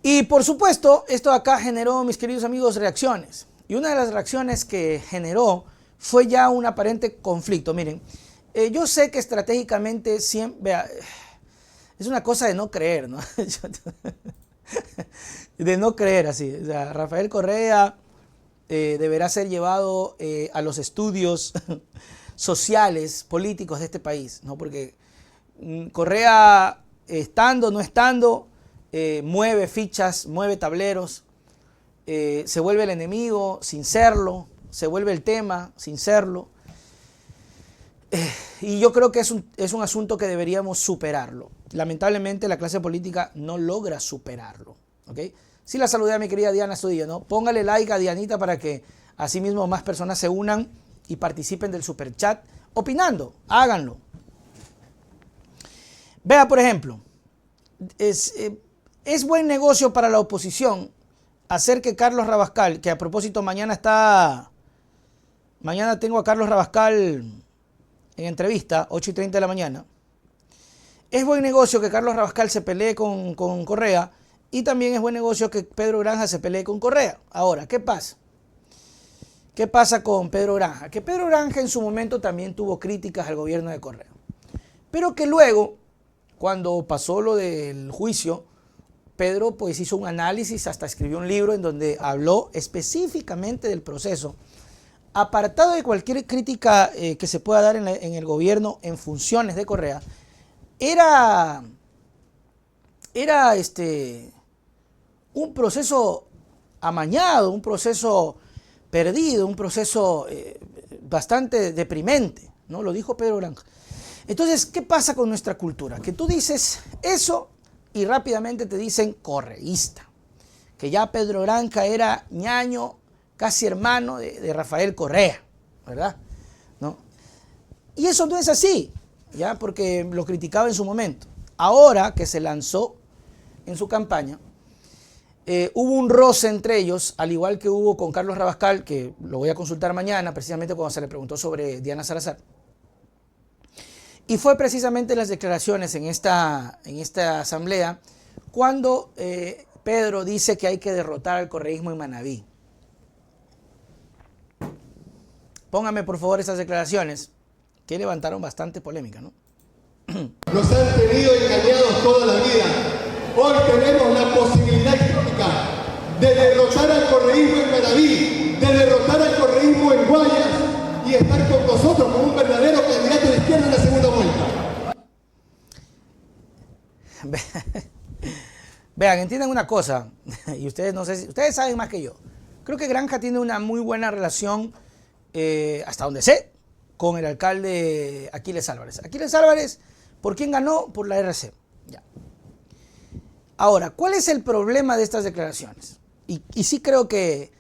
Y por supuesto, esto acá generó, mis queridos amigos, reacciones. Y una de las reacciones que generó fue ya un aparente conflicto. Miren, yo sé que estratégicamente siempre, vea, es una cosa de no creer, ¿no? De no creer así. O sea, Rafael Correa deberá ser llevado a los estudios sociales, políticos de este país, ¿no? Porque Correa, estando o no estando, mueve fichas, mueve tableros, se vuelve el enemigo sin serlo, se vuelve el tema sin serlo. Y yo creo que es un asunto que deberíamos superarlo. Lamentablemente la clase política no logra superarlo, ¿ok? Sí la saludé a mi querida Diana Estudillo, ¿no? Póngale like a Dianita para que así mismo más personas se unan y participen del superchat opinando. Háganlo. Vea, por ejemplo, es buen negocio para la oposición hacer que Carlos Rabascal, que a propósito mañana tengo a Carlos Rabascal en entrevista, 8:30 de la mañana. Es buen negocio que Carlos Rabascal se pelee con Correa y también es buen negocio que Pedro Granja se pelee con Correa. Ahora, ¿qué pasa? ¿Qué pasa con Pedro Granja? Que Pedro Granja en su momento también tuvo críticas al gobierno de Correa, pero que luego, cuando pasó lo del juicio, Pedro pues hizo un análisis, hasta escribió un libro en donde habló específicamente del proceso, apartado de cualquier crítica que se pueda dar en el gobierno en funciones de Correa. Era un proceso amañado, un proceso perdido, un proceso bastante deprimente, ¿no? Lo dijo Pedro Granja. Entonces, ¿qué pasa con nuestra cultura? Que tú dices eso y rápidamente te dicen correísta, que ya Pedro Granja era ñaño, casi hermano de Rafael Correa, ¿verdad? ¿No? Y eso no es así, ¿ya? Porque lo criticaba en su momento. Ahora que se lanzó en su campaña, hubo un roce entre ellos, al igual que hubo con Carlos Rabascal, que lo voy a consultar mañana, precisamente cuando se le preguntó sobre Diana Salazar. Y fue precisamente las declaraciones en esta asamblea cuando Pedro dice que hay que derrotar al correísmo en Manabí. Póngame por favor esas declaraciones que levantaron bastante polémica, ¿no? Nos han tenido engañados toda la vida. Hoy tenemos la posibilidad histórica de derrotar al correísmo en Manabí, de derrotar al correísmo en Guayas y estar con nosotros como un verdadero candidato de izquierda en la segunda vuelta. Vean, entiendan una cosa, y ustedes no sé si ustedes saben más que yo. Creo que Granja tiene una muy buena relación, hasta donde sé, con el alcalde Aquiles Álvarez. Aquiles Álvarez, ¿por quién ganó? Por la RC. Ya. Ahora, ¿cuál es el problema de estas declaraciones? Y sí creo que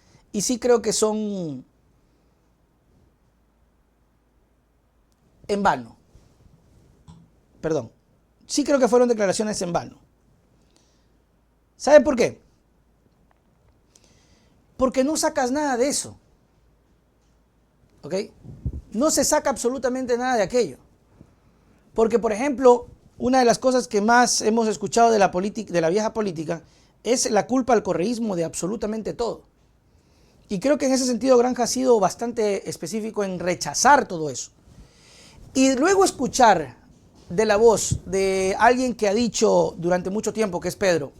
son en vano. Perdón. Sí creo que fueron declaraciones en vano. ¿Sabe por qué? Porque no sacas nada de eso. ¿Ok? No se saca absolutamente nada de aquello. Porque, por ejemplo, una de las cosas que más hemos escuchado de la vieja política es la culpa al correísmo de absolutamente todo. Y creo que en ese sentido Granja ha sido bastante específico en rechazar todo eso. Y luego escuchar de la voz de alguien que ha dicho durante mucho tiempo, que es Pedro,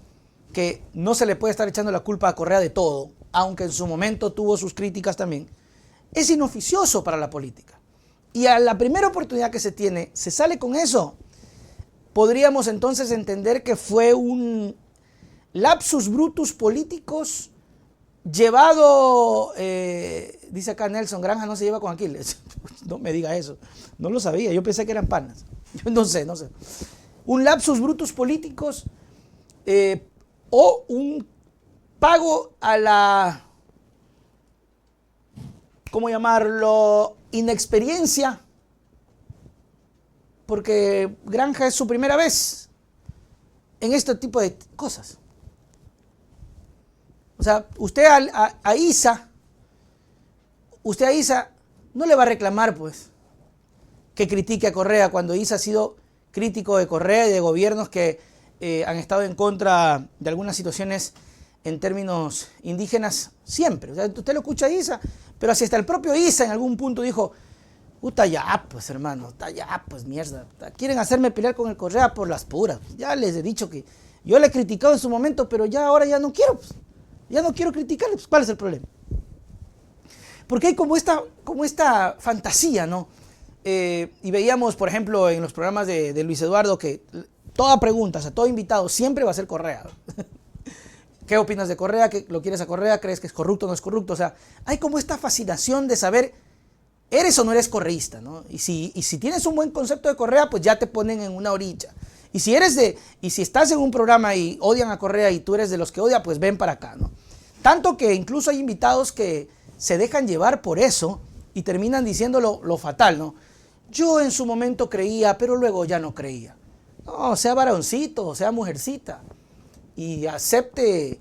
que no se le puede estar echando la culpa a Correa de todo, aunque en su momento tuvo sus críticas también, es inoficioso para la política. Y a la primera oportunidad que se tiene, se sale con eso. Podríamos entonces entender que fue un lapsus brutus políticos llevado, dice acá Nelson, Granja no se lleva con Aquiles. No me diga eso, no lo sabía, yo pensé que eran panas. Yo no sé. Un lapsus brutus políticos o un pago a la, ¿cómo llamarlo?, inexperiencia, porque Granja es su primera vez en este tipo de cosas. O sea, usted a Isa no le va a reclamar, pues, que critique a Correa cuando Isa ha sido crítico de Correa y de gobiernos que han estado en contra de algunas situaciones en términos indígenas siempre. O sea, usted lo escucha a Issa, pero así hasta el propio Issa en algún punto dijo, puta ya, pues hermano, puta ya, pues mierda. Quieren hacerme pelear con el Correa por las puras. Ya les he dicho que yo le he criticado en su momento, pero ya ahora ya no quiero, pues. Ya no quiero criticarle, pues ¿cuál es el problema? Porque hay como esta fantasía, ¿no? Y veíamos, por ejemplo, en los programas de Luis Eduardo que toda pregunta, o sea, todo invitado siempre va a ser Correa. ¿Qué opinas de Correa? ¿Qué lo quieres a Correa? ¿Crees que es corrupto o no es corrupto? O sea, hay como esta fascinación de saber, ¿eres o no eres correísta? ¿No? Y si tienes un buen concepto de Correa, pues ya te ponen en una orilla. Y si estás en un programa y odian a Correa y tú eres de los que odia, pues ven para acá, ¿no? Tanto que incluso hay invitados que se dejan llevar por eso y terminan diciendo lo fatal, ¿no? Yo en su momento creía, pero luego ya no creía. No, sea varoncito, sea mujercita y acepte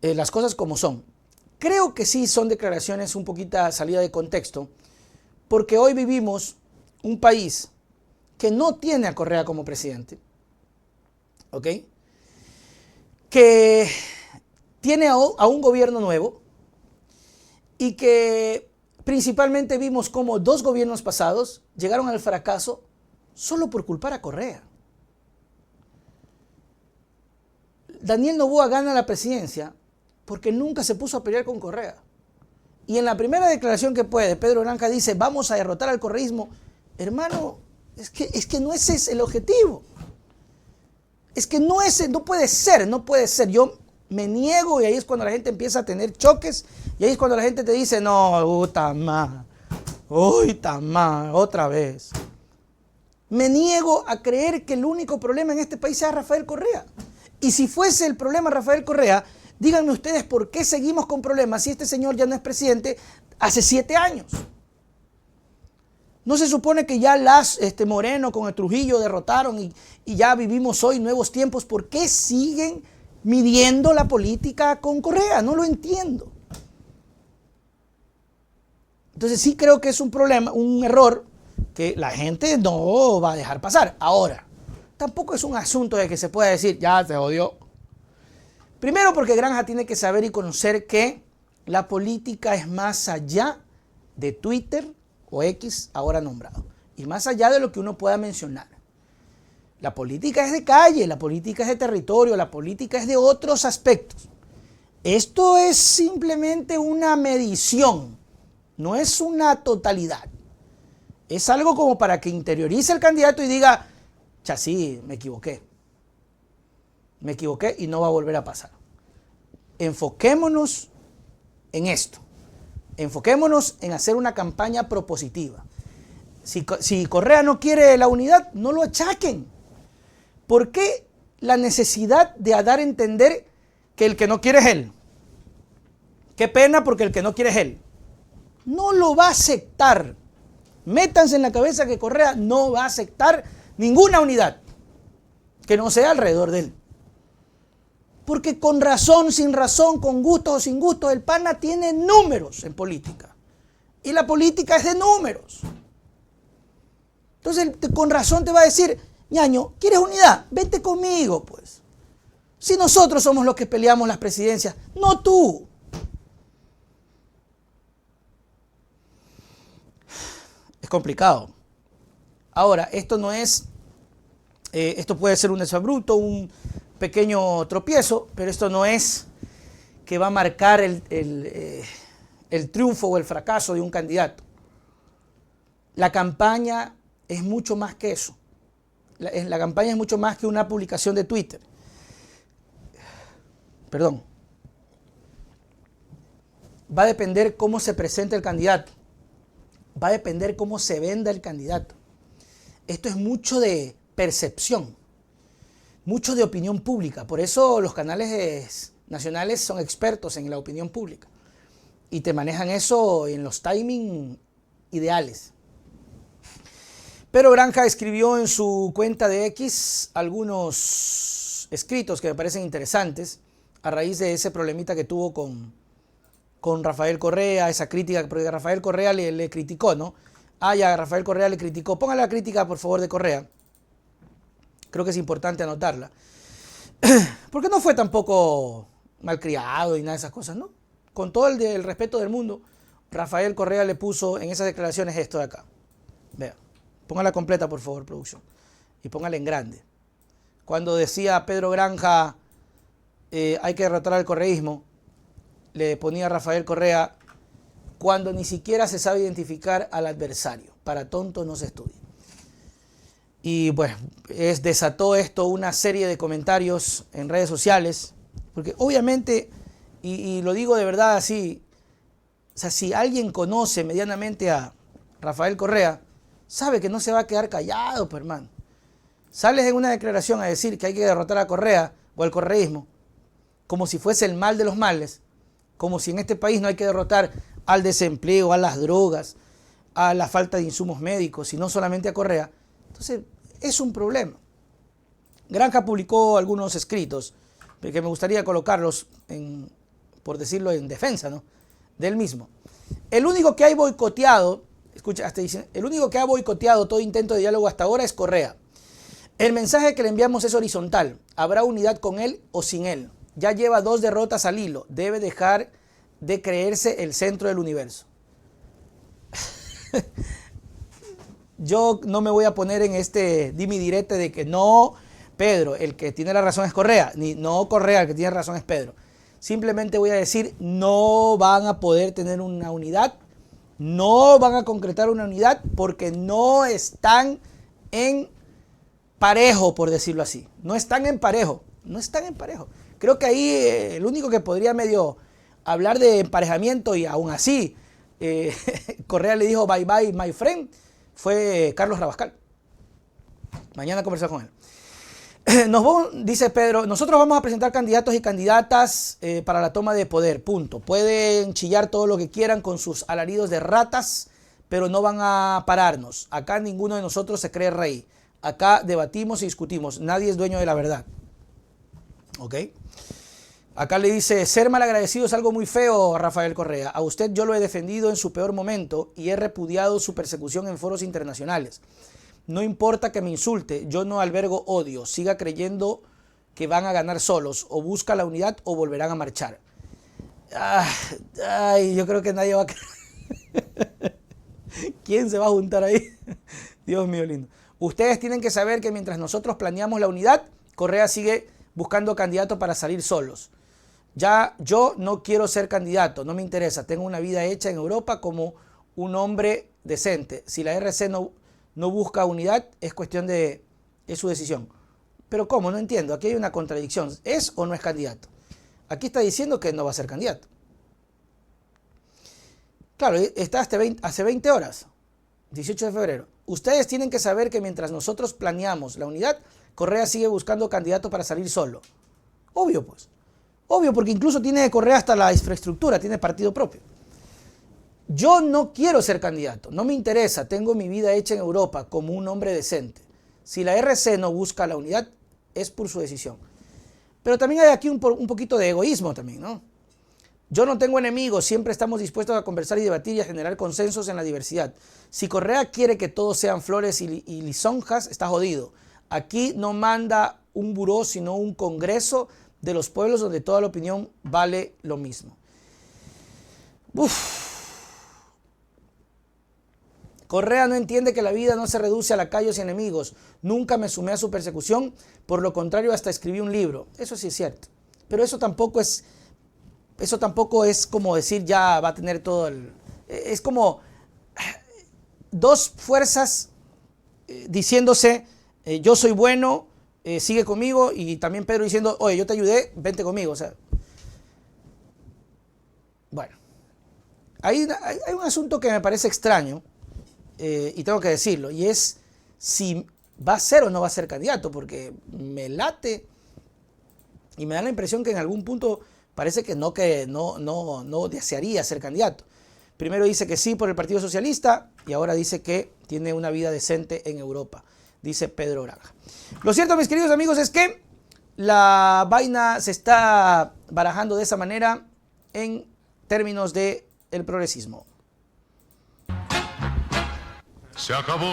las cosas como son. Creo que sí son declaraciones un poquito salida de contexto, porque hoy vivimos un país que no tiene a Correa como presidente, ¿ok? Que tiene a un gobierno nuevo y que principalmente vimos cómo 2 gobiernos pasados llegaron al fracaso solo por culpar a Correa. Daniel Noboa gana la presidencia porque nunca se puso a pelear con Correa. Y en la primera declaración que puede, Pedro Granja dice, vamos a derrotar al correísmo. Hermano, es que no ese es el objetivo. Es que no puede ser. Yo me niego y ahí es cuando la gente empieza a tener choques y ahí es cuando la gente te dice, no, tamá, otra vez. Me niego a creer que el único problema en este país sea Rafael Correa. Y si fuese el problema Rafael Correa, díganme ustedes por qué seguimos con problemas si este señor ya no es presidente hace 7 años. ¿No se supone que ya Moreno con el Trujillo derrotaron y ya vivimos hoy nuevos tiempos? ¿Por qué siguen midiendo la política con Correa? No lo entiendo. Entonces sí creo que es un problema, un error que la gente no va a dejar pasar. Ahora, tampoco es un asunto de que se pueda decir, ya te odio. Primero porque Granja tiene que saber y conocer que la política es más allá de Twitter o X, ahora nombrado, y más allá de lo que uno pueda mencionar. La política es de calle, la política es de territorio, la política es de otros aspectos. Esto es simplemente una medición, no es una totalidad. Es algo como para que interiorice el candidato y diga, sí, me equivoqué y no va a volver a pasar. Enfoquémonos en esto. Enfoquémonos en hacer una campaña propositiva. Si Correa no quiere la unidad, no lo achaquen. ¿Por qué la necesidad de dar a entender que el que no quiere es él? Qué pena porque el que no quiere es él. No lo va a aceptar. Métanse en la cabeza que Correa no va a aceptar ninguna unidad que no sea alrededor de él. Porque con razón, sin razón, con gusto o sin gusto, el pana tiene números en política. Y la política es de números. Entonces, con razón te va a decir, ñaño, ¿quieres unidad? Vete conmigo, pues. Si nosotros somos los que peleamos las presidencias, no tú. Es complicado. Ahora, esto no es, esto puede ser un exabrupto, un pequeño tropiezo, pero esto no es que va a marcar el triunfo o el fracaso de un candidato. La campaña es mucho más que eso. La campaña es mucho más que una publicación de Twitter. Perdón. Va a depender cómo se presenta el candidato. Va a depender cómo se venda el candidato. Esto es mucho de percepción, mucho de opinión pública. Por eso los canales nacionales son expertos en la opinión pública y te manejan eso en los timing ideales. Pero Granja escribió en su cuenta de X algunos escritos que me parecen interesantes a raíz de ese problemita que tuvo con Rafael Correa, esa crítica, porque Rafael Correa le criticó, ¿no? Ya Rafael Correa le criticó. Póngale la crítica, por favor, de Correa. Creo que es importante anotarla. Porque no fue tampoco malcriado y nada de esas cosas, ¿no? Con todo el respeto del mundo, Rafael Correa le puso en esas declaraciones esto de acá. Vea, póngala completa, por favor, producción. Y póngala en grande. Cuando decía Pedro Granja, hay que derrotar al correísmo, le ponía a Rafael Correa, cuando ni siquiera se sabe identificar al adversario. Para tonto no se estudia. Y bueno, desató esto una serie de comentarios en redes sociales, porque obviamente, y lo digo de verdad así, o sea, si alguien conoce medianamente a Rafael Correa, sabe que no se va a quedar callado, pues, hermano. Sales en una declaración a decir que hay que derrotar a Correa o al correísmo, como si fuese el mal de los males, como si en este país no hay que derrotar al desempleo, a las drogas, a la falta de insumos médicos, sino solamente a Correa. Entonces, es un problema. Granja publicó algunos escritos, que me gustaría colocarlos, por decirlo, en defensa, ¿no?, de él mismo. El único que ha boicoteado, escucha, hasta dice, el único que ha boicoteado todo intento de diálogo hasta ahora es Correa. El mensaje que le enviamos es horizontal. Habrá unidad con él o sin él. Ya lleva 2 derrotas al hilo. Debe dejar de creerse el centro del universo. Yo no me voy a poner en este dimi direte de que no, Pedro, el que tiene la razón es Correa, ni no Correa, el que tiene razón es Pedro. Simplemente voy a decir, no van a poder tener una unidad, no van a concretar una unidad porque no están en parejo, por decirlo así. No están en parejo, no están en parejo. Creo que ahí el único que podría medio hablar de emparejamiento y aún así Correa le dijo bye bye my friend, fue Carlos Rabascal. Mañana conversar con él. Dice Pedro, nosotros vamos a presentar candidatos y candidatas para la toma de poder, punto. Pueden chillar todo lo que quieran con sus alaridos de ratas, pero no van a pararnos. Acá ninguno de nosotros se cree rey. Acá debatimos y discutimos. Nadie es dueño de la verdad. ¿Ok? Acá le dice, ser malagradecido es algo muy feo, Rafael Correa. A usted yo lo he defendido en su peor momento y he repudiado su persecución en foros internacionales. No importa que me insulte, yo no albergo odio. Siga creyendo que van a ganar solos. O busca la unidad o volverán a marchar. Ay, yo creo que nadie va a... ¿Quién se va a juntar ahí? Dios mío lindo. Ustedes tienen que saber que mientras nosotros planeamos la unidad, Correa sigue buscando candidatos para salir solos. Ya yo no quiero ser candidato, no me interesa. Tengo una vida hecha en Europa como un hombre decente. Si la RC no busca unidad, es cuestión de... es su decisión. Pero ¿cómo? No entiendo. Aquí hay una contradicción. ¿Es o no es candidato? Aquí está diciendo que no va a ser candidato. Claro, está hace 20 horas, 18 de febrero. Ustedes tienen que saber que mientras nosotros planeamos la unidad, Correa sigue buscando candidatos para salir solo. Obvio, pues. Obvio, porque incluso tiene Correa hasta la infraestructura, tiene partido propio. Yo no quiero ser candidato, no me interesa, tengo mi vida hecha en Europa como un hombre decente. Si la RC no busca la unidad, es por su decisión. Pero también hay aquí un poquito de egoísmo también, ¿no? Yo no tengo enemigos, siempre estamos dispuestos a conversar y debatir y a generar consensos en la diversidad. Si Correa quiere que todos sean flores y lisonjas, está jodido. Aquí no manda un buró, sino un congreso de los pueblos donde toda la opinión vale lo mismo. Correa no entiende que la vida no se reduce a lacayos y enemigos. Nunca me sumé a su persecución, por lo contrario hasta escribí un libro. Eso sí es cierto. Pero eso tampoco es como decir ya va a tener todo el... Es como dos fuerzas diciéndose yo soy bueno, sigue conmigo, y también Pedro diciendo, oye, yo te ayudé, vente conmigo. O sea, bueno, hay un asunto que me parece extraño, y tengo que decirlo, y es si va a ser o no va a ser candidato, porque me late y me da la impresión que en algún punto parece que no desearía ser candidato. Primero dice que sí por el Partido Socialista y ahora dice que tiene una vida decente en Europa, dice Pedro Granja. Lo cierto, mis queridos amigos, es que la vaina se está barajando de esa manera en términos del progresismo. Se acabó